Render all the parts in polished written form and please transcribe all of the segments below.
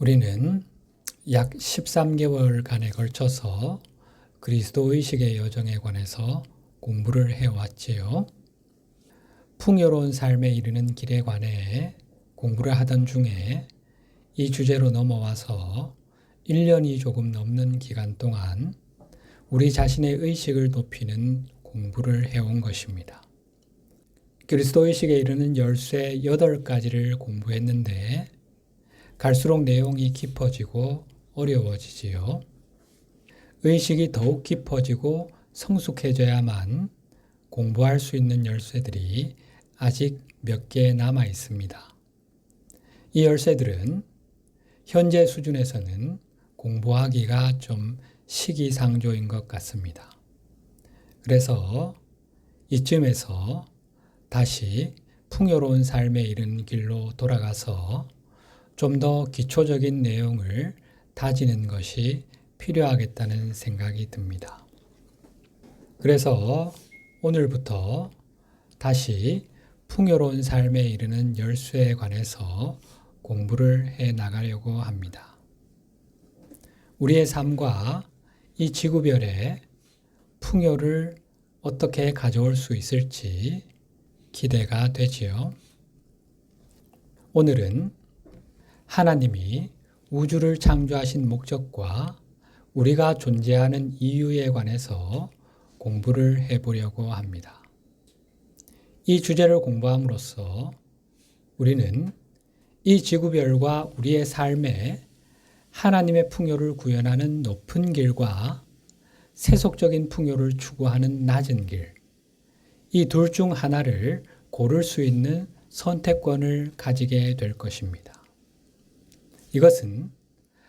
우리는 약 13개월간에 걸쳐서 그리스도 의식의 여정에 관해서 공부를 해왔지요. 풍요로운 삶에 이르는 길에 관해 공부를 하던 중에 이 주제로 넘어와서 1년이 조금 넘는 기간 동안 우리 자신의 의식을 높이는 공부를 해온 것입니다. 그리스도 의식에 이르는 열쇠 8가지를 공부했는데 갈수록 내용이 깊어지고 어려워지지요. 의식이 더욱 깊어지고 성숙해져야만 공부할 수 있는 열쇠들이 아직 몇 개 남아 있습니다. 이 열쇠들은 현재 수준에서는 공부하기가 좀 시기상조인 것 같습니다. 그래서 이쯤에서 다시 풍요로운 삶에 이른 길로 돌아가서 좀 더 기초적인 내용을 다지는 것이 필요하겠다는 생각이 듭니다. 그래서 오늘부터 다시 풍요로운 삶에 이르는 열쇠에 관해서 공부를 해 나가려고 합니다. 우리의 삶과 이 지구별의 풍요를 어떻게 가져올 수 있을지 기대가 되지요. 오늘은 하나님이 우주를 창조하신 목적과 우리가 존재하는 이유에 관해서 공부를 해보려고 합니다. 이 주제를 공부함으로써 우리는 이 지구별과 우리의 삶에 하나님의 풍요를 구현하는 높은 길과 세속적인 풍요를 추구하는 낮은 길, 이 둘 중 하나를 고를 수 있는 선택권을 가지게 될 것입니다. 이것은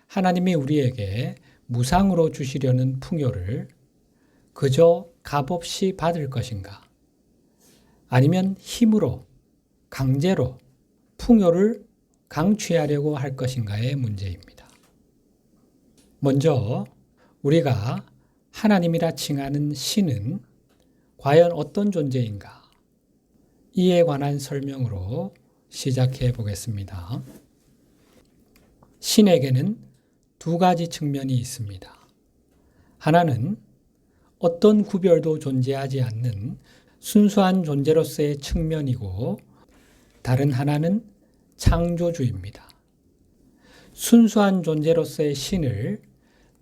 하나님이 우리에게 무상으로 주시려는 풍요를 그저 값없이 받을 것인가? 아니면 힘으로, 강제로 풍요를 강취하려고 할 것인가의 문제입니다. 먼저 우리가 하나님이라 칭하는 신은 과연 어떤 존재인가? 이에 관한 설명으로 시작해 보겠습니다. 신에게는 두 가지 측면이 있습니다. 하나는 어떤 구별도 존재하지 않는 순수한 존재로서의 측면이고, 다른 하나는 창조주입니다. 순수한 존재로서의 신을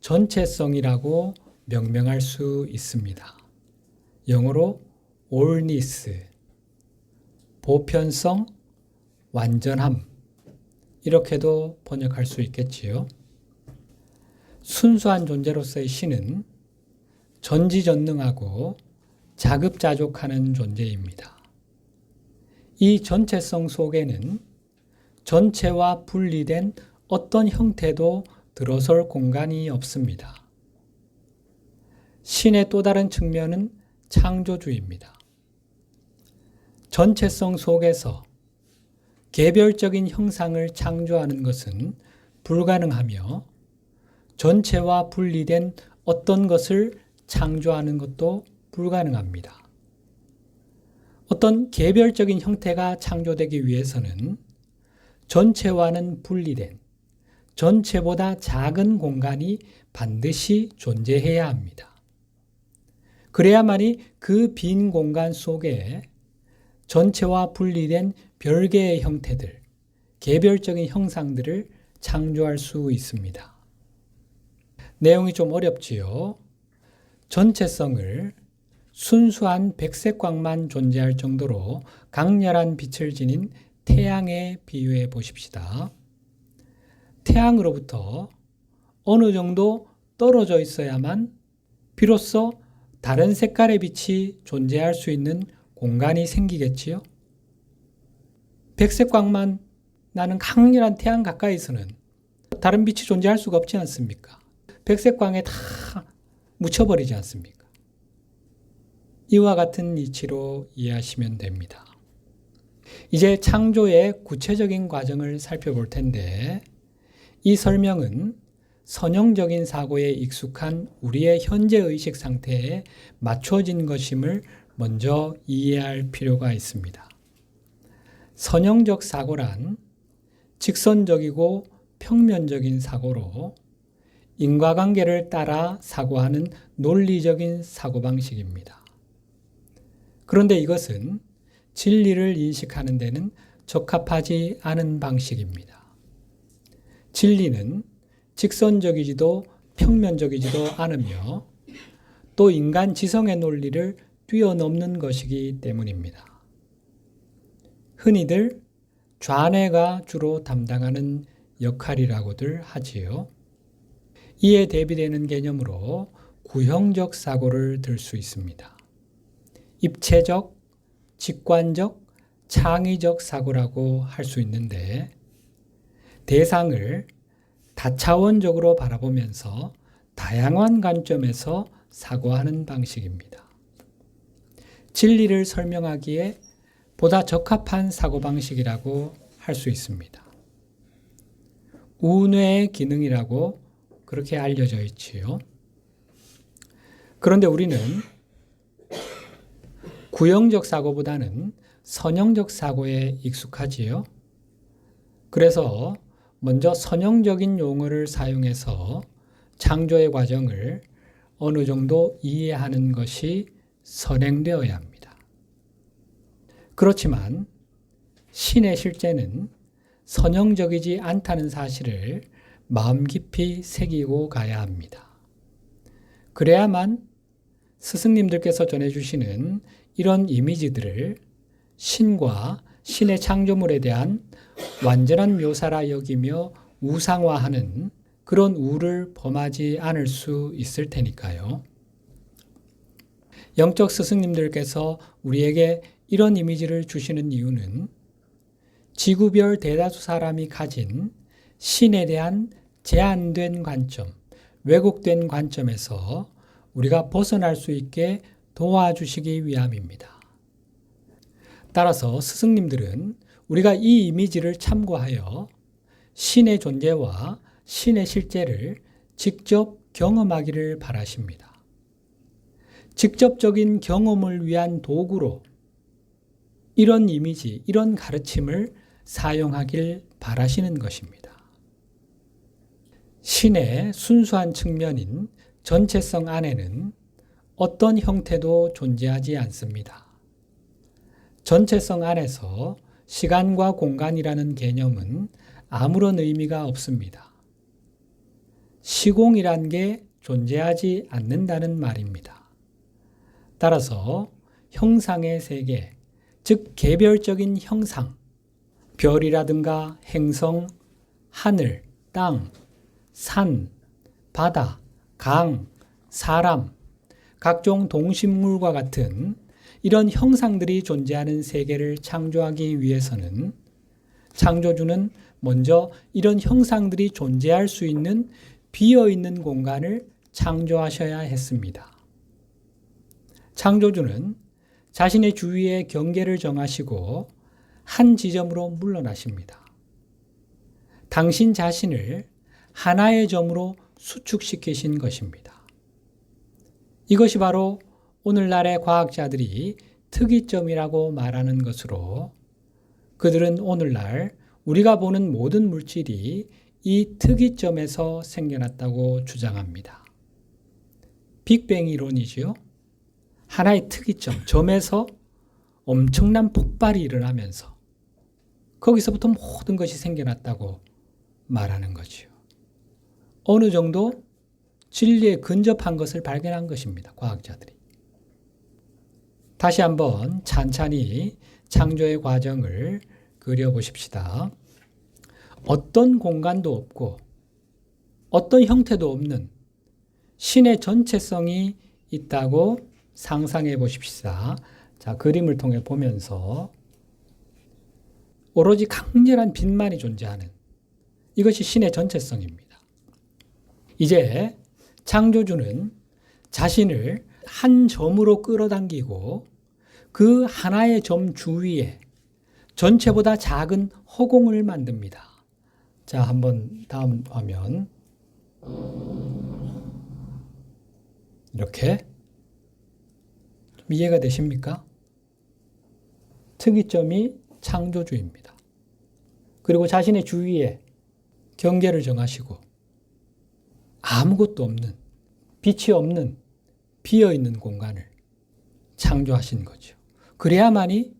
전체성이라고 명명할 수 있습니다. 영어로 allness, 보편성, 완전함, 이렇게도 번역할 수 있겠지요. 순수한 존재로서의 신은 전지전능하고 자급자족하는 존재입니다. 이 전체성 속에는 전체와 분리된 어떤 형태도 들어설 공간이 없습니다. 신의 또 다른 측면은 창조주입니다. 전체성 속에서 개별적인 형상을 창조하는 것은 불가능하며, 전체와 분리된 어떤 것을 창조하는 것도 불가능합니다. 어떤 개별적인 형태가 창조되기 위해서는 전체와는 분리된 전체보다 작은 공간이 반드시 존재해야 합니다. 그래야만이 그 빈 공간 속에 전체와 분리된 별개의 형태들, 개별적인 형상들을 창조할 수 있습니다. 내용이 좀 어렵지요. 전체성을 순수한 백색광만 존재할 정도로 강렬한 빛을 지닌 태양에 비유해 보십시다. 태양으로부터 어느 정도 떨어져 있어야만 비로소 다른 색깔의 빛이 존재할 수 있는 공간이 생기겠지요. 백색광만 나는 강렬한 태양 가까이서는 다른 빛이 존재할 수가 없지 않습니까? 백색광에 다 묻혀버리지 않습니까? 이와 같은 이치로 이해하시면 됩니다. 이제 창조의 구체적인 과정을 살펴볼 텐데, 이 설명은 선형적인 사고에 익숙한 우리의 현재 의식 상태에 맞춰진 것임을 먼저 이해할 필요가 있습니다. 선형적 사고란 직선적이고 평면적인 사고로 인과관계를 따라 사고하는 논리적인 사고방식입니다. 그런데 이것은 진리를 인식하는 데는 적합하지 않은 방식입니다. 진리는 직선적이지도 평면적이지도 않으며 또 인간 지성의 논리를 뛰어넘는 것이기 때문입니다. 흔히들 좌뇌가 주로 담당하는 역할이라고들 하지요. 이에 대비되는 개념으로 구형적 사고를 들 수 있습니다. 입체적, 직관적, 창의적 사고라고 할 수 있는데 대상을 다차원적으로 바라보면서 다양한 관점에서 사고하는 방식입니다. 진리를 설명하기에 보다 적합한 사고방식이라고 할 수 있습니다. 우뇌의 기능이라고 그렇게 알려져 있지요. 그런데 우리는 구형적 사고보다는 선형적 사고에 익숙하지요. 그래서 먼저 선형적인 용어를 사용해서 창조의 과정을 어느 정도 이해하는 것이 선행되어야 합니다. 그렇지만 신의 실제는 선형적이지 않다는 사실을 마음 깊이 새기고 가야 합니다. 그래야만 스승님들께서 전해주시는 이런 이미지들을 신과 신의 창조물에 대한 완전한 묘사라 여기며 우상화하는 그런 우를 범하지 않을 수 있을 테니까요. 영적 스승님들께서 우리에게 이런 이미지를 주시는 이유는 지구별 대다수 사람이 가진 신에 대한 제한된 관점, 왜곡된 관점에서 우리가 벗어날 수 있게 도와주시기 위함입니다. 따라서 스승님들은 우리가 이 이미지를 참고하여 신의 존재와 신의 실제를 직접 경험하기를 바라십니다. 직접적인 경험을 위한 도구로 이런 이미지, 이런 가르침을 사용하길 바라시는 것입니다. 신의 순수한 측면인 전체성 안에는 어떤 형태도 존재하지 않습니다. 전체성 안에서 시간과 공간이라는 개념은 아무런 의미가 없습니다. 시공이란 게 존재하지 않는다는 말입니다. 따라서 형상의 세계, 즉 개별적인 형상, 별이라든가 행성, 하늘, 땅, 산, 바다, 강, 사람, 각종 동식물과 같은 이런 형상들이 존재하는 세계를 창조하기 위해서는 창조주는 먼저 이런 형상들이 존재할 수 있는 비어있는 공간을 창조하셔야 했습니다. 창조주는 자신의 주위에 경계를 정하시고 한 지점으로 물러나십니다. 당신 자신을 하나의 점으로 수축시키신 것입니다. 이것이 바로 오늘날의 과학자들이 특이점이라고 말하는 것으로 그들은 오늘날 우리가 보는 모든 물질이 이 특이점에서 생겨났다고 주장합니다. 빅뱅 이론이지요. 하나의 특이점, 점에서 엄청난 폭발이 일어나면서 거기서부터 모든 것이 생겨났다고 말하는 거지요. 어느 정도 진리에 근접한 것을 발견한 것입니다. 과학자들이. 다시 한번 찬찬히 창조의 과정을 그려보십시다. 어떤 공간도 없고 어떤 형태도 없는 신의 전체성이 있다고 상상해 보십시다. 자, 그림을 통해 보면서 오로지 강렬한 빛만이 존재하는 이것이 신의 전체성입니다. 이제 창조주는 자신을 한 점으로 끌어당기고 그 하나의 점 주위에 전체보다 작은 허공을 만듭니다. 자, 한번 다음 화면. 이렇게 좀 이해가 되십니까? 특이점이 창조주입니다. 그리고 자신의 주위에 경계를 정하시고 아무것도 없는, 빛이 없는 비어있는 공간을 창조하신 거죠. 그래야만이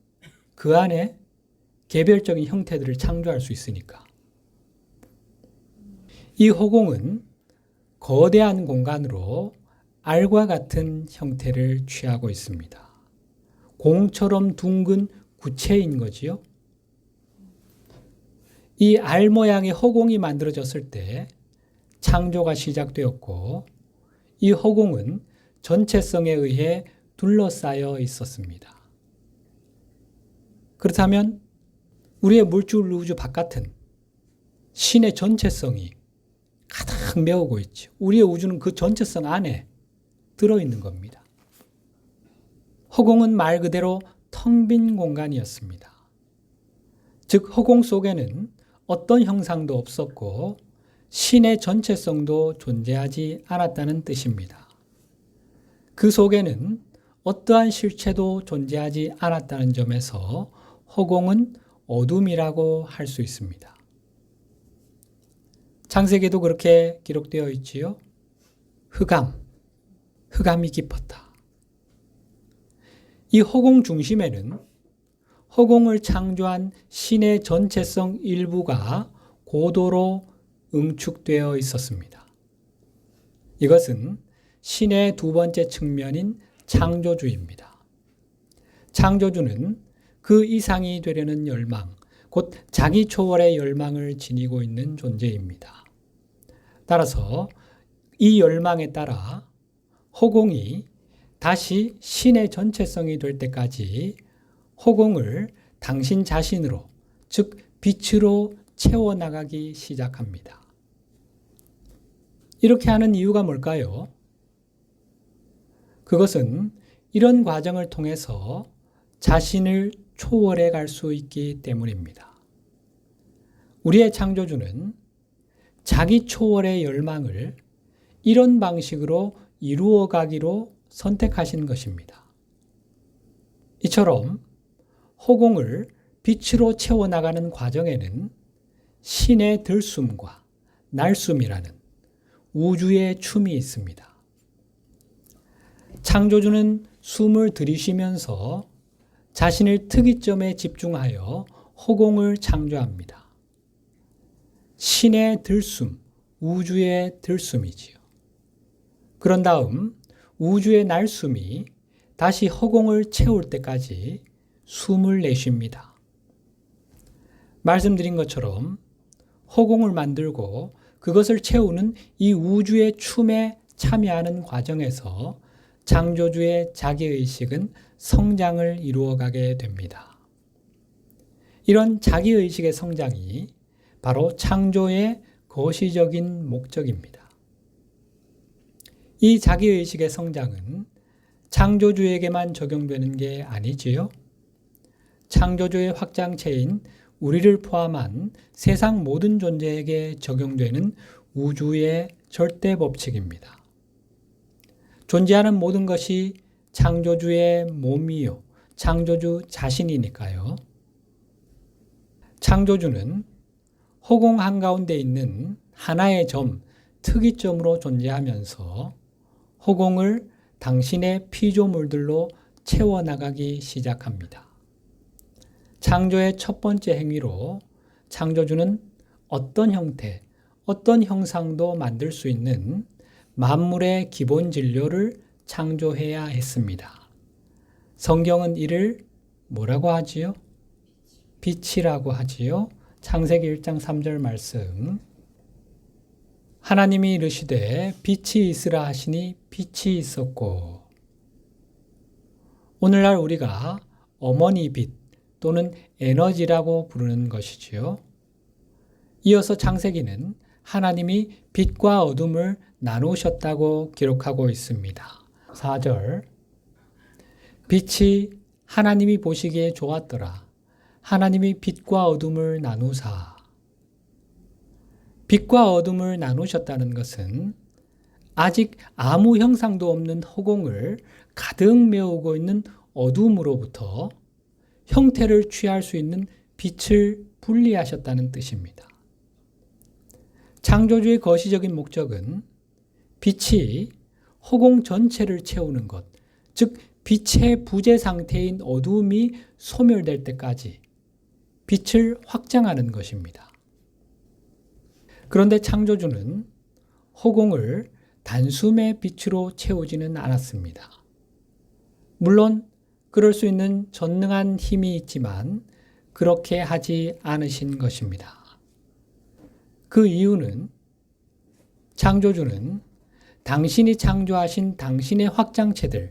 그 안에 개별적인 형태들을 창조할 수 있으니까. 이 허공은 거대한 공간으로 알과 같은 형태를 취하고 있습니다. 공처럼 둥근 구체인 거지요. 이 알 모양의 허공이 만들어졌을 때 창조가 시작되었고, 이 허공은 전체성에 의해 둘러싸여 있었습니다. 그렇다면 우리의 물질 우주 바깥은 신의 전체성이 가득 메우고 있죠. 우리의 우주는 그 전체성 안에 들어있는 겁니다. 허공은 말 그대로 텅 빈 공간이었습니다. 즉 허공 속에는 어떤 형상도 없었고 신의 전체성도 존재하지 않았다는 뜻입니다. 그 속에는 어떠한 실체도 존재하지 않았다는 점에서 허공은 어둠이라고 할 수 있습니다. 창세기에도 그렇게 기록되어 있지요. 흑암이 깊었다. 이 허공 중심에는 허공을 창조한 신의 전체성 일부가 고도로 응축되어 있었습니다. 이것은 신의 두 번째 측면인 창조주입니다. 창조주는 그 이상이 되려는 열망, 곧 자기 초월의 열망을 지니고 있는 존재입니다. 따라서 이 열망에 따라 허공이 다시 신의 전체성이 될 때까지 허공을 당신 자신으로, 즉 빛으로 채워나가기 시작합니다. 이렇게 하는 이유가 뭘까요? 그것은 이런 과정을 통해서 자신을 초월해 갈 수 있기 때문입니다. 우리의 창조주는 자기 초월의 열망을 이런 방식으로 이루어 가기로 선택하신 것입니다. 이처럼 허공을 빛으로 채워나가는 과정에는 신의 들숨과 날숨이라는 우주의 춤이 있습니다. 창조주는 숨을 들이쉬면서 자신의 특이점에 집중하여 허공을 창조합니다. 신의 들숨, 우주의 들숨이지요. 그런 다음 우주의 날숨이 다시 허공을 채울 때까지 숨을 내쉽니다. 말씀드린 것처럼 허공을 만들고 그것을 채우는 이 우주의 춤에 참여하는 과정에서 창조주의 자기의식은 성장을 이루어가게 됩니다. 이런 자기의식의 성장이 바로 창조의 거시적인 목적입니다. 이 자기의식의 성장은 창조주에게만 적용되는 게 아니지요. 창조주의 확장체인 우리를 포함한 세상 모든 존재에게 적용되는 우주의 절대 법칙입니다. 존재하는 모든 것이 창조주의 몸이요, 창조주 자신이니까요. 창조주는 허공 한가운데 있는 하나의 점, 특이점으로 존재하면서 허공을 당신의 피조물들로 채워나가기 시작합니다. 창조의 첫 번째 행위로 창조주는 어떤 형태, 어떤 형상도 만들 수 있는 만물의 기본 진료를 창조해야 했습니다. 성경은 이를 뭐라고 하지요? 빛이라고 하지요. 창세기 1장 3절 말씀. 하나님이 이르시되 빛이 있으라 하시니 빛이 있었고. 오늘날 우리가 어머니 빛 또는 에너지라고 부르는 것이지요. 이어서 창세기는 하나님이 빛과 어둠을 나누셨다고 기록하고 있습니다. 4절. 빛이 하나님이 보시기에 좋았더라. 하나님이 빛과 어둠을 나누사. 빛과 어둠을 나누셨다는 것은 아직 아무 형상도 없는 허공을 가득 메우고 있는 어둠으로부터 형태를 취할 수 있는 빛을 분리하셨다는 뜻입니다. 창조주의 거시적인 목적은 빛이 허공 전체를 채우는 것, 즉 빛의 부재 상태인 어두움이 소멸될 때까지 빛을 확장하는 것입니다. 그런데 창조주는 허공을 단숨에 빛으로 채우지는 않았습니다. 물론 그럴 수 있는 전능한 힘이 있지만 그렇게 하지 않으신 것입니다. 그 이유는 창조주는 당신이 창조하신 당신의 확장체들,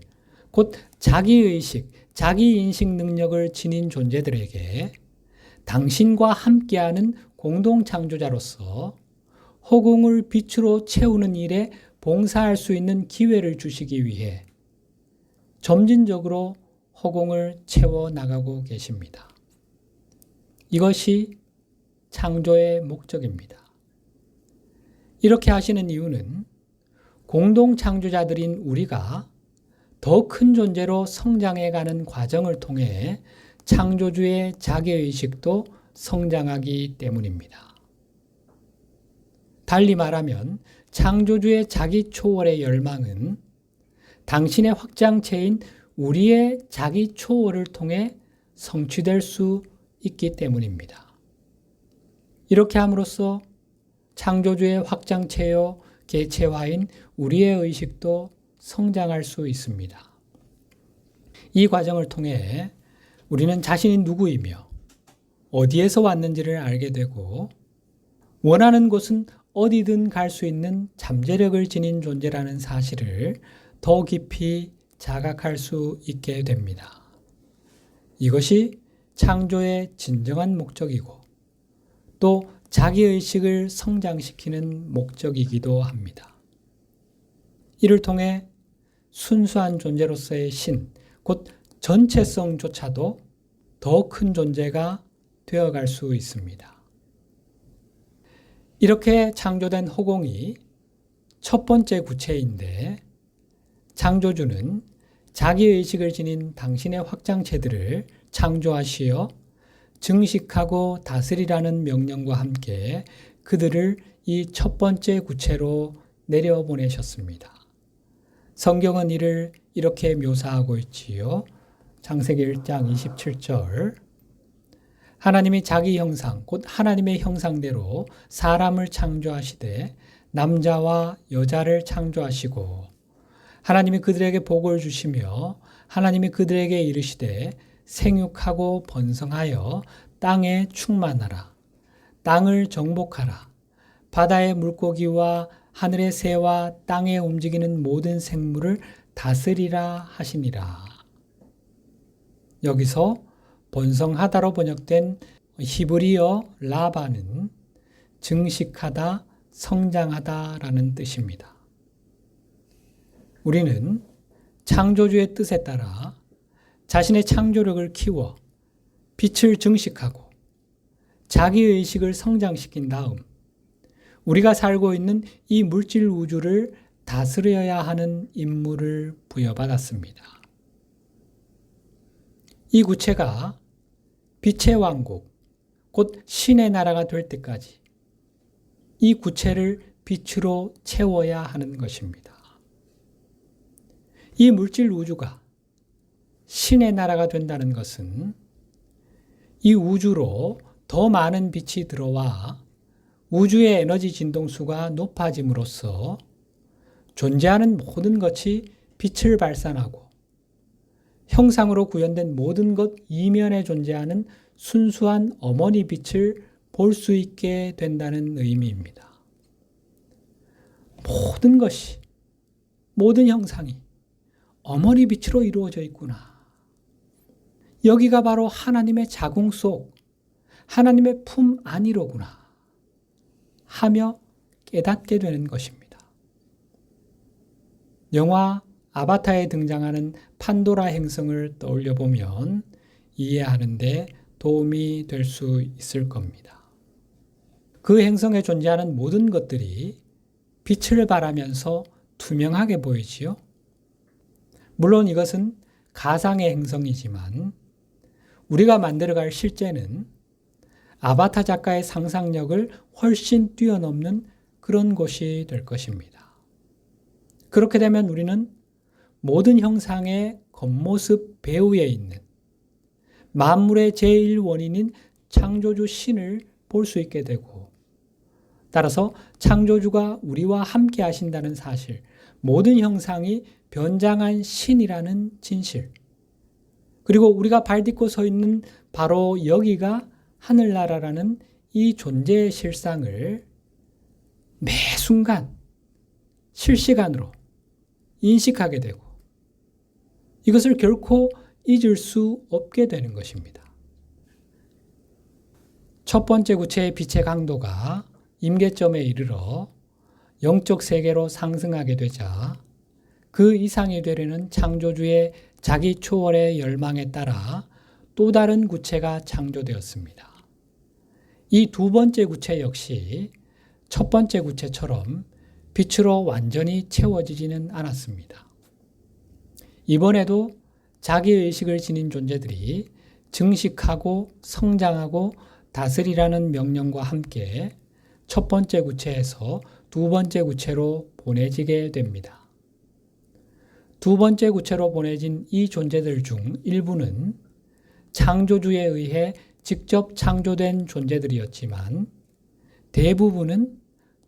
곧 자기의식, 자기인식 능력을 지닌 존재들에게 당신과 함께하는 공동창조자로서 허공을 빛으로 채우는 일에 봉사할 수 있는 기회를 주시기 위해 점진적으로 허공을 채워나가고 계십니다. 이것이 창조의 목적입니다. 이렇게 하시는 이유는 공동창조자들인 우리가 더 큰 존재로 성장해가는 과정을 통해 창조주의 자기의식도 성장하기 때문입니다. 달리 말하면 창조주의 자기 초월의 열망은 당신의 확장체인 우리의 자기 초월을 통해 성취될 수 있기 때문입니다. 이렇게 함으로써 창조주의 확장체요 개체화인 우리의 의식도 성장할 수 있습니다. 이 과정을 통해 우리는 자신이 누구이며 어디에서 왔는지를 알게 되고 원하는 곳은 어디든 갈 수 있는 잠재력을 지닌 존재라는 사실을 더 깊이 자각할 수 있게 됩니다. 이것이 창조의 진정한 목적이고 또 자기의식을 성장시키는 목적이기도 합니다. 이를 통해 순수한 존재로서의 신, 곧 전체성조차도 더 큰 존재가 되어갈 수 있습니다. 이렇게 창조된 허공이 첫 번째 구체인데 창조주는 자기의식을 지닌 당신의 확장체들을 창조하시어 증식하고 다스리라는 명령과 함께 그들을 이 첫 번째 구체로 내려보내셨습니다. 성경은 이를 이렇게 묘사하고 있지요. 창세기 1장 27절 하나님이 자기 형상 곧 하나님의 형상대로 사람을 창조하시되 남자와 여자를 창조하시고 하나님이 그들에게 복을 주시며 하나님이 그들에게 이르시되 생육하고 번성하여 땅에 충만하라. 땅을 정복하라. 바다의 물고기와 하늘의 새와 땅에 움직이는 모든 생물을 다스리라 하시니라. 여기서 번성하다로 번역된 히브리어 라바는 증식하다, 성장하다라는 뜻입니다. 우리는 창조주의 뜻에 따라 자신의 창조력을 키워 빛을 증식하고 자기의식을 성장시킨 다음 우리가 살고 있는 이 물질 우주를 다스려야 하는 임무를 부여받았습니다. 이 구체가 빛의 왕국, 곧 신의 나라가 될 때까지 이 구체를 빛으로 채워야 하는 것입니다. 이 물질 우주가 신의 나라가 된다는 것은 이 우주로 더 많은 빛이 들어와 우주의 에너지 진동수가 높아짐으로써 존재하는 모든 것이 빛을 발산하고 형상으로 구현된 모든 것 이면에 존재하는 순수한 어머니 빛을 볼 수 있게 된다는 의미입니다. 모든 것이, 모든 형상이 어머니 빛으로 이루어져 있구나. 여기가 바로 하나님의 자궁 속, 하나님의 품 안이로구나 하며 깨닫게 되는 것입니다. 영화 아바타에 등장하는 판도라 행성을 떠올려 보면 이해하는 데 도움이 될 수 있을 겁니다. 그 행성에 존재하는 모든 것들이 빛을 발하면서 투명하게 보이지요. 물론 이것은 가상의 행성이지만 우리가 만들어갈 실제는 아바타 작가의 상상력을 훨씬 뛰어넘는 그런 곳이 될 것입니다. 그렇게 되면 우리는 모든 형상의 겉모습 배후에 있는 만물의 제1원인인 창조주 신을 볼 수 있게 되고, 따라서 창조주가 우리와 함께 하신다는 사실, 모든 형상이 변장한 신이라는 진실, 그리고 우리가 발 딛고 서 있는 바로 여기가 하늘나라라는 이 존재의 실상을 매 순간 실시간으로 인식하게 되고, 이것을 결코 잊을 수 없게 되는 것입니다. 첫 번째 구체의 빛의 강도가 임계점에 이르러 영적 세계로 상승하게 되자 그 이상이 되려는 창조주의 자기 초월의 열망에 따라 또 다른 구체가 창조되었습니다. 이 두 번째 구체 역시 첫 번째 구체처럼 빛으로 완전히 채워지지는 않았습니다. 이번에도 자기의식을 지닌 존재들이 증식하고 성장하고 다스리라는 명령과 함께 첫 번째 구체에서 두 번째 구체로 보내지게 됩니다. 두 번째 구체로 보내진 이 존재들 중 일부는 창조주에 의해 직접 창조된 존재들이었지만, 대부분은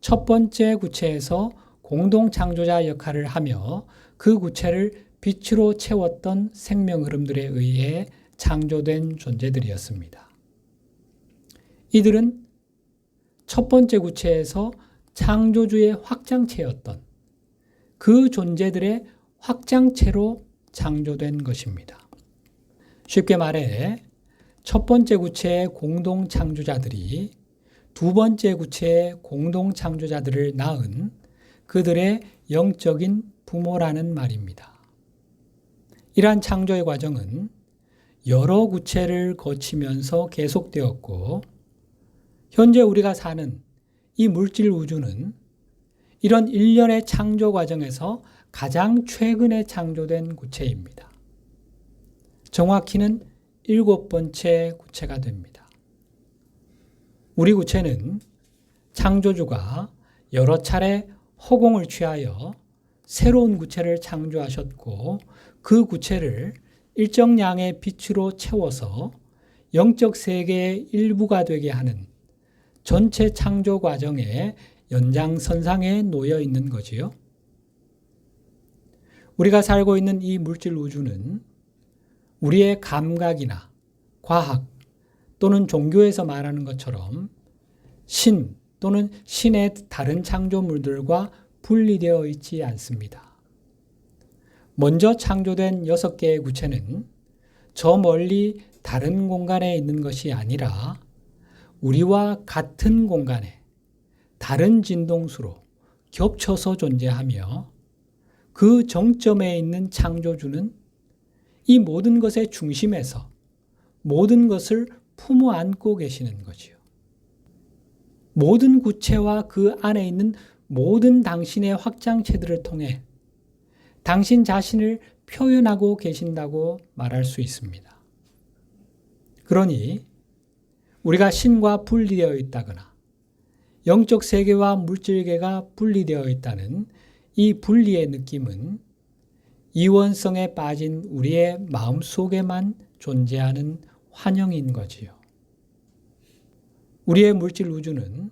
첫 번째 구체에서 공동 창조자 역할을 하며 그 구체를 빛으로 채웠던 생명 흐름들에 의해 창조된 존재들이었습니다. 이들은 첫 번째 구체에서 창조주의 확장체였던 그 존재들의 확장체로 창조된 것입니다. 쉽게 말해 첫 번째 구체의 공동 창조자들이 두 번째 구체의 공동 창조자들을 낳은 그들의 영적인 부모라는 말입니다. 이러한 창조의 과정은 여러 구체를 거치면서 계속되었고, 현재 우리가 사는 이 물질 우주는 이런 일련의 창조 과정에서 가장 최근에 창조된 구체입니다. 정확히는 7번째 구체가 됩니다. 우리 구체는 창조주가 여러 차례 허공을 취하여 새로운 구체를 창조하셨고, 그 구체를 일정량의 빛으로 채워서 영적 세계의 일부가 되게 하는 전체 창조 과정의 연장선상에 놓여 있는 거지요. 우리가 살고 있는 이 물질 우주는 우리의 감각이나 과학 또는 종교에서 말하는 것처럼 신 또는 신의 다른 창조물들과 분리되어 있지 않습니다. 먼저 창조된 6개의 구체는 저 멀리 다른 공간에 있는 것이 아니라 우리와 같은 공간에 다른 진동수로 겹쳐서 존재하며, 그 정점에 있는 창조주는 이 모든 것의 중심에서 모든 것을 품어 안고 계시는 거지요. 모든 구체와 그 안에 있는 모든 당신의 확장체들을 통해 당신 자신을 표현하고 계신다고 말할 수 있습니다. 그러니 우리가 신과 분리되어 있다거나 영적 세계와 물질계가 분리되어 있다는 이 분리의 느낌은 이원성에 빠진 우리의 마음속에만 존재하는 환영인 거지요. 우리의 물질 우주는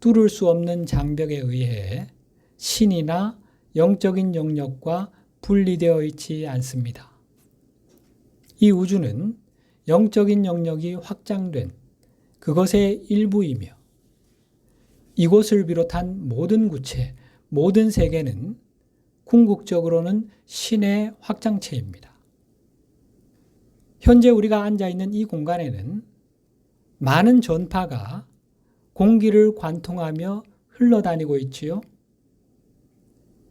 뚫을 수 없는 장벽에 의해 신이나 영적인 영역과 분리되어 있지 않습니다. 이 우주는 영적인 영역이 확장된 그것의 일부이며, 이곳을 비롯한 모든 구체, 모든 세계는 궁극적으로는 신의 확장체입니다. 현재 우리가 앉아있는 이 공간에는 많은 전파가 공기를 관통하며 흘러다니고 있지요.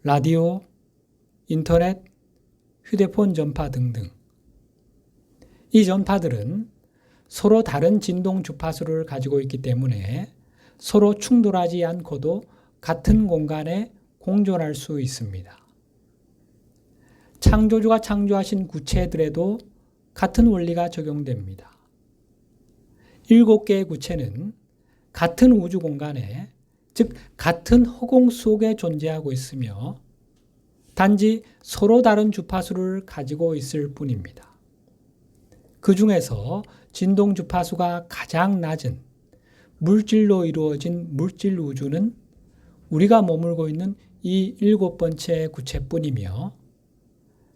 라디오, 인터넷, 휴대폰 전파 등등. 이 전파들은 서로 다른 진동 주파수를 가지고 있기 때문에 서로 충돌하지 않고도 같은 공간에 공존할 수 있습니다. 창조주가 창조하신 구체들에도 같은 원리가 적용됩니다. 7개의 구체는 같은 우주 공간에, 즉 같은 허공 속에 존재하고 있으며 단지 서로 다른 주파수를 가지고 있을 뿐입니다. 그 중에서 진동 주파수가 가장 낮은 물질로 이루어진 물질 우주는 우리가 머물고 있는 이 7번째 구체뿐이며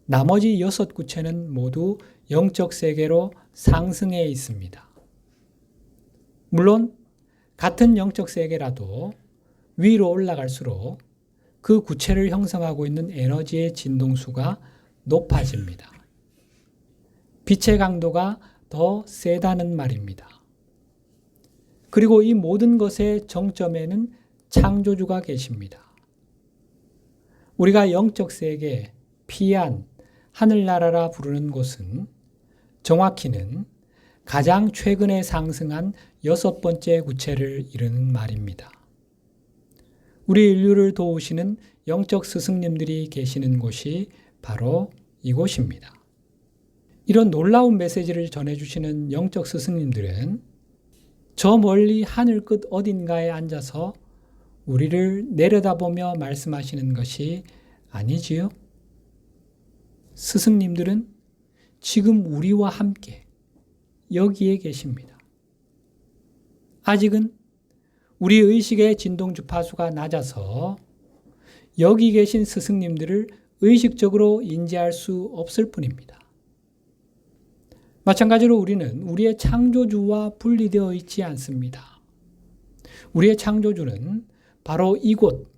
나머지 6구체는 모두 영적 세계로 상승해 있습니다. 물론 같은 영적 세계라도 위로 올라갈수록 그 구체를 형성하고 있는 에너지의 진동수가 높아집니다. 빛의 강도가 더 세다는 말입니다. 그리고 이 모든 것의 정점에는 창조주가 계십니다. 우리가 영적 세계, 피안, 하늘나라라 부르는 곳은 정확히는 가장 최근에 상승한 6번째 구체를 이르는 말입니다. 우리 인류를 도우시는 영적 스승님들이 계시는 곳이 바로 이곳입니다. 이런 놀라운 메시지를 전해주시는 영적 스승님들은 저 멀리 하늘 끝 어딘가에 앉아서 우리를 내려다보며 말씀하시는 것이 아니지요? 스승님들은 지금 우리와 함께 여기에 계십니다. 아직은 우리 의식의 진동 주파수가 낮아서 여기 계신 스승님들을 의식적으로 인지할 수 없을 뿐입니다. 마찬가지로 우리는 우리의 창조주와 분리되어 있지 않습니다. 우리의 창조주는 바로 이곳,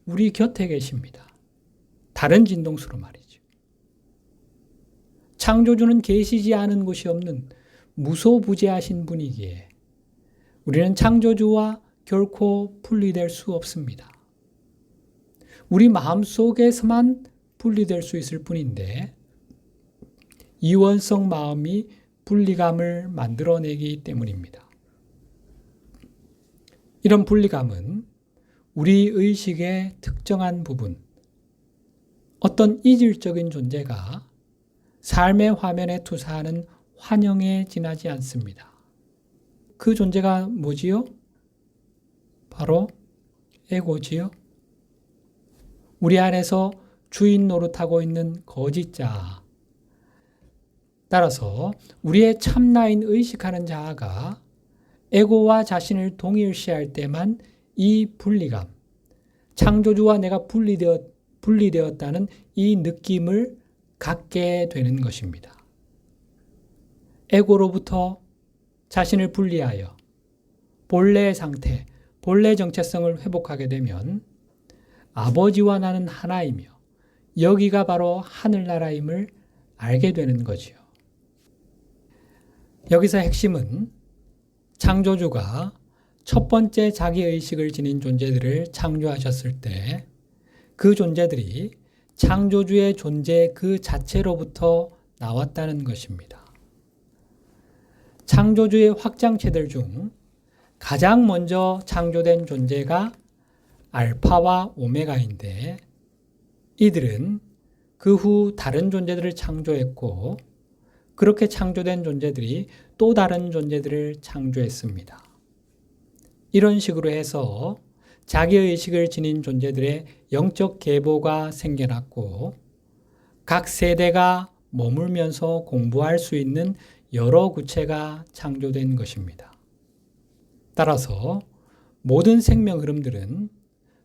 우리 곁에 계십니다. 다른 진동수로 말이죠. 창조주는 계시지 않은 곳이 없는 무소부재하신 분이기에 우리는 창조주와 결코 분리될 수 없습니다. 우리 마음속에서만 분리될 수 있을 뿐인데 이원성 마음이 분리감을 만들어내기 때문입니다. 이런 분리감은 우리 의식의 특정한 부분, 어떤 이질적인 존재가 삶의 화면에 투사하는 환영에 지나지 않습니다. 그 존재가 뭐지요? 바로 에고지요. 우리 안에서 주인 노릇하고 있는 거짓자. 따라서 우리의 참나인 의식하는 자아가 에고와 자신을 동일시할 때만 이 분리감, 창조주와 내가 분리되었다는 이 느낌을 갖게 되는 것입니다. 에고로부터 자신을 분리하여 본래의 상태, 본래 정체성을 회복하게 되면 아버지와 나는 하나이며 여기가 바로 하늘나라임을 알게 되는 거지요. 여기서 핵심은 창조주가 첫 번째 자기의식을 지닌 존재들을 창조하셨을 때 그 존재들이 창조주의 존재 그 자체로부터 나왔다는 것입니다. 창조주의 확장체들 중 가장 먼저 창조된 존재가 알파와 오메가인데 이들은 그 후 다른 존재들을 창조했고 그렇게 창조된 존재들이 또 다른 존재들을 창조했습니다. 이런 식으로 해서 자기의식을 지닌 존재들의 영적 계보가 생겨났고 각 세대가 머물면서 공부할 수 있는 여러 구체가 창조된 것입니다. 따라서 모든 생명 흐름들은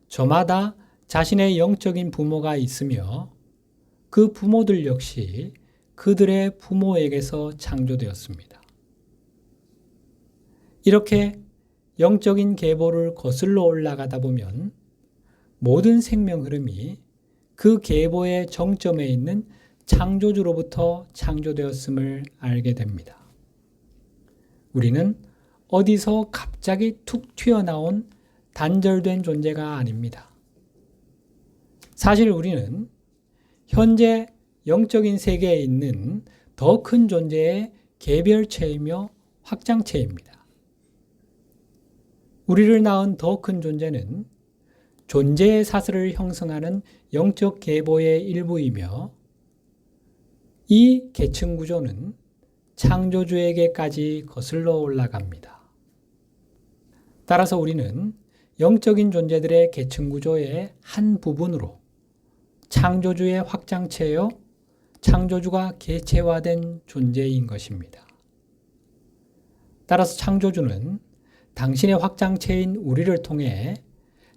저마다 자신의 영적인 부모가 있으며 그 부모들 역시 그들의 부모에게서 창조되었습니다. 이렇게 영적인 계보를 거슬러 올라가다 보면 모든 생명 흐름이 그 계보의 정점에 있는 창조주로부터 창조되었음을 알게 됩니다. 우리는 어디서 갑자기 툭 튀어나온 단절된 존재가 아닙니다. 사실 우리는 현재 영적인 세계에 있는 더 큰 존재의 개별체이며 확장체입니다. 우리를 낳은 더 큰 존재는 존재의 사슬을 형성하는 영적 계보의 일부이며 이 계층 구조는 창조주에게까지 거슬러 올라갑니다. 따라서 우리는 영적인 존재들의 계층 구조의 한 부분으로 창조주의 확장체요, 창조주가 개체화된 존재인 것입니다. 따라서 창조주는 당신의 확장체인 우리를 통해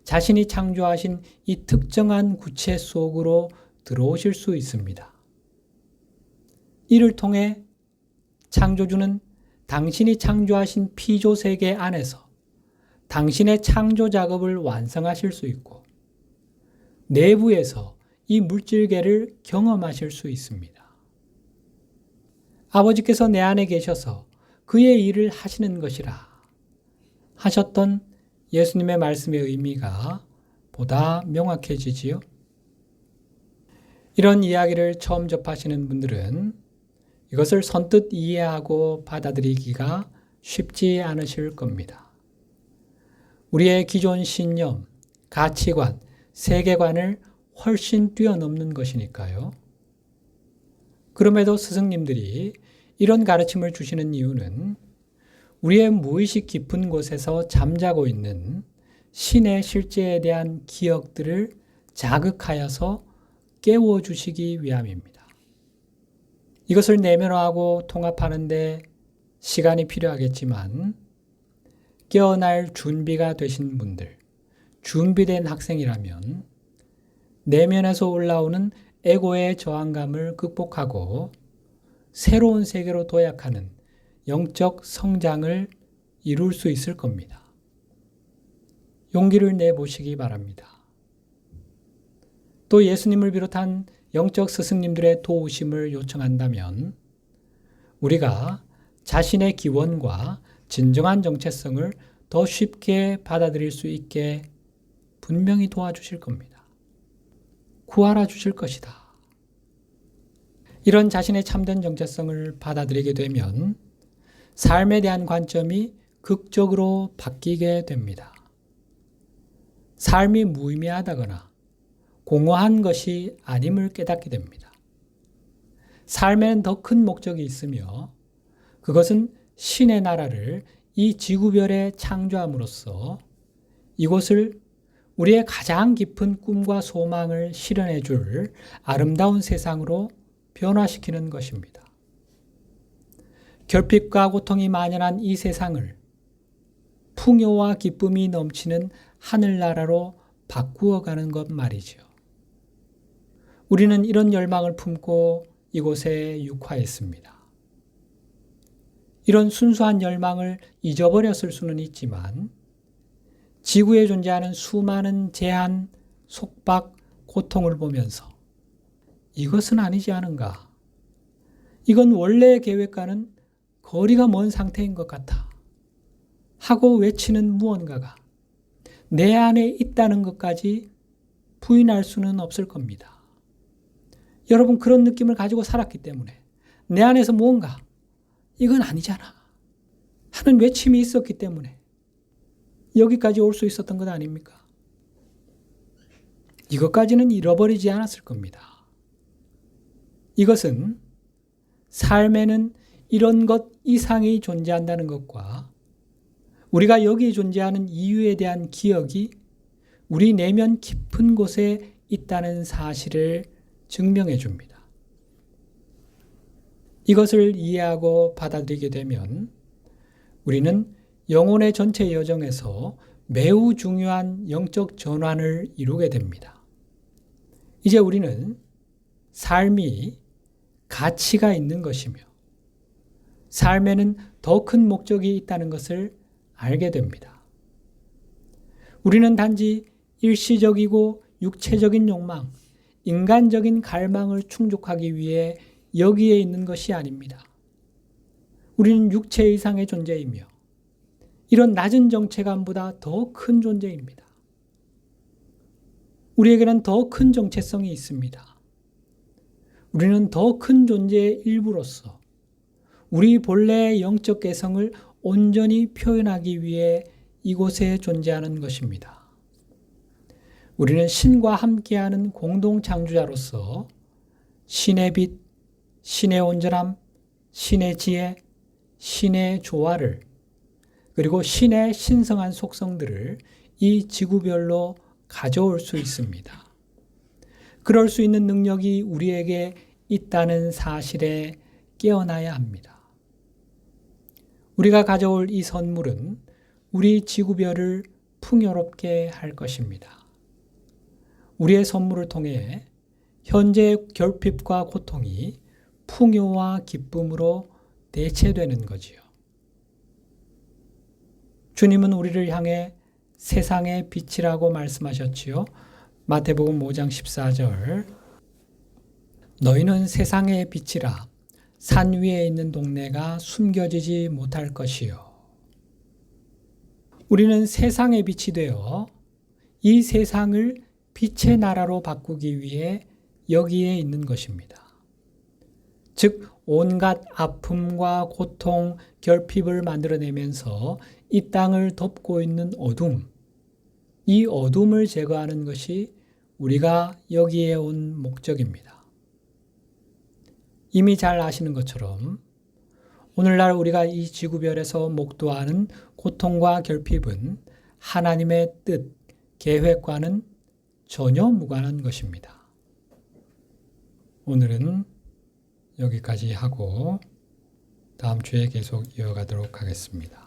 자신이 창조하신 이 특정한 구체 속으로 들어오실 수 있습니다. 이를 통해 창조주는 당신이 창조하신 피조 세계 안에서 당신의 창조 작업을 완성하실 수 있고 내부에서 이 물질계를 경험하실 수 있습니다. 아버지께서 내 안에 계셔서 그의 일을 하시는 것이라 하셨던 예수님의 말씀의 의미가 보다 명확해지지요. 이런 이야기를 처음 접하시는 분들은 이것을 선뜻 이해하고 받아들이기가 쉽지 않으실 겁니다. 우리의 기존 신념, 가치관, 세계관을 훨씬 뛰어넘는 것이니까요. 그럼에도 스승님들이 이런 가르침을 주시는 이유는 우리의 무의식 깊은 곳에서 잠자고 있는 신의 실제에 대한 기억들을 자극하여서 깨워주시기 위함입니다. 이것을 내면화하고 통합하는 데 시간이 필요하겠지만 깨어날 준비가 되신 분들, 준비된 학생이라면 내면에서 올라오는 에고의 저항감을 극복하고 새로운 세계로 도약하는 영적 성장을 이룰 수 있을 겁니다. 용기를 내보시기 바랍니다. 또 예수님을 비롯한 영적 스승님들의 도우심을 요청한다면 우리가 자신의 기원과 진정한 정체성을 더 쉽게 받아들일 수 있게 분명히 도와주실 겁니다. 구하라 주실 것이다. 이런 자신의 참된 정체성을 받아들이게 되면 삶에 대한 관점이 극적으로 바뀌게 됩니다. 삶이 무의미하다거나 공허한 것이 아님을 깨닫게 됩니다. 삶에는 더 큰 목적이 있으며 그것은 신의 나라를 이 지구별에 창조함으로써 이곳을 우리의 가장 깊은 꿈과 소망을 실현해 줄 아름다운 세상으로 변화시키는 것입니다. 결핍과 고통이 만연한 이 세상을 풍요와 기쁨이 넘치는 하늘나라로 바꾸어가는 것 말이죠. 우리는 이런 열망을 품고 이곳에 육화했습니다. 이런 순수한 열망을 잊어버렸을 수는 있지만 지구에 존재하는 수많은 제한, 속박, 고통을 보면서 이것은 아니지 않은가? 이건 원래의 계획과는 거리가 먼 상태인 것 같아. 하고 외치는 무언가가 내 안에 있다는 것까지 부인할 수는 없을 겁니다. 여러분 그런 느낌을 가지고 살았기 때문에 내 안에서 무언가 이건 아니잖아 하는 외침이 있었기 때문에 여기까지 올 수 있었던 것 아닙니까? 이것까지는 잃어버리지 않았을 겁니다. 이것은 삶에는 이런 것 이상이 존재한다는 것과 우리가 여기 존재하는 이유에 대한 기억이 우리 내면 깊은 곳에 있다는 사실을 증명해 줍니다. 이것을 이해하고 받아들이게 되면 우리는 영혼의 전체 여정에서 매우 중요한 영적 전환을 이루게 됩니다. 이제 우리는 삶이 가치가 있는 것이며 삶에는 더 큰 목적이 있다는 것을 알게 됩니다. 우리는 단지 일시적이고 육체적인 욕망, 인간적인 갈망을 충족하기 위해 여기에 있는 것이 아닙니다. 우리는 육체 이상의 존재이며 이런 낮은 정체감보다 더 큰 존재입니다. 우리에게는 더 큰 정체성이 있습니다. 우리는 더 큰 존재의 일부로서 우리 본래의 영적 개성을 온전히 표현하기 위해 이곳에 존재하는 것입니다. 우리는 신과 함께하는 공동 창조자로서 신의 빛, 신의 온전함, 신의 지혜, 신의 조화를 그리고 신의 신성한 속성들을 이 지구별로 가져올 수 있습니다. 그럴 수 있는 능력이 우리에게 있다는 사실에 깨어나야 합니다. 우리가 가져올 이 선물은 우리 지구별을 풍요롭게 할 것입니다. 우리의 선물을 통해 현재의 결핍과 고통이 풍요와 기쁨으로 대체되는 거지요. 주님은 우리를 향해 세상의 빛이라고 말씀하셨지요. 마태복음 5장 14절 너희는 세상의 빛이라 산 위에 있는 동네가 숨겨지지 못할 것이요. 우리는 세상의 빛이 되어 이 세상을 빛의 나라로 바꾸기 위해 여기에 있는 것입니다. 즉 온갖 아픔과 고통, 결핍을 만들어내면서 이 땅을 덮고 있는 어둠, 이 어둠을 제거하는 것이 우리가 여기에 온 목적입니다. 이미 잘 아시는 것처럼 오늘날 우리가 이 지구별에서 목도하는 고통과 결핍은 하나님의 뜻, 계획과는 전혀 무관한 것입니다. 오늘은 여기까지 하고 다음 주에 계속 이어가도록 하겠습니다.